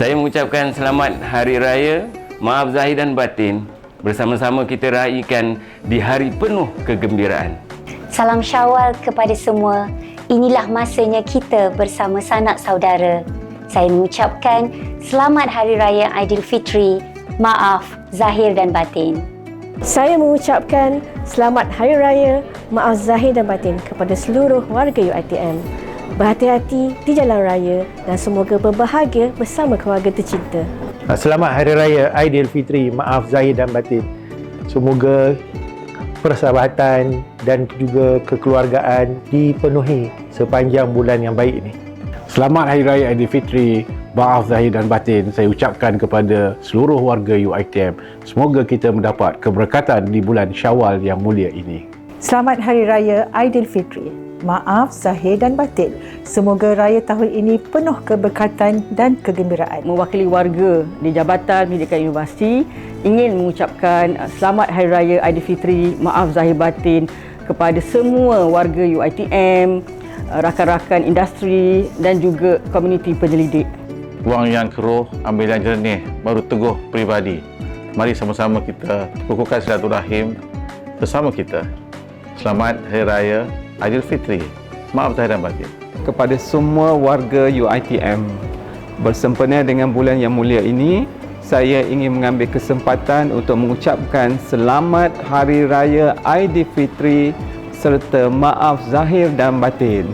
Saya mengucapkan selamat Hari Raya, maaf zahir dan batin. Bersama-sama kita raikan di hari penuh kegembiraan. Salam Syawal kepada semua. Inilah masanya kita bersama sanak saudara. Saya mengucapkan selamat Hari Raya Aidilfitri, maaf zahir dan batin. Saya mengucapkan selamat Hari Raya, maaf zahir dan batin kepada seluruh warga UiTM. Berhati-hati di jalan raya dan semoga berbahagia bersama keluarga tercinta. Selamat Hari Raya Aidilfitri, maaf zahir dan batin. Semoga persahabatan dan juga kekeluargaan dipenuhi sepanjang bulan yang baik ini. Selamat Hari Raya Aidilfitri, maaf zahir dan batin. Saya ucapkan kepada seluruh warga UiTM, semoga kita mendapat keberkatan di bulan Syawal yang mulia ini. Selamat Hari Raya Aidilfitri, maaf zahir dan batin. Semoga raya tahun ini penuh keberkatan dan kegembiraan. Mewakili warga di Jabatan Pendidikan Universiti ingin mengucapkan selamat Hari Raya Aidilfitri, maaf zahir batin kepada semua warga UiTM, rakan-rakan industri dan juga komuniti penyelidik. Buang yang keruh, ambil yang jernih, baru teguh peribadi. Mari sama-sama kita kukuhkan silaturahim bersama kita. Selamat Hari Raya Aidilfitri, maaf zahir dan batin. Kepada semua warga UiTM, bersempena dengan bulan yang mulia ini, saya ingin mengambil kesempatan untuk mengucapkan selamat Hari Raya Aidilfitri serta maaf zahir dan batin.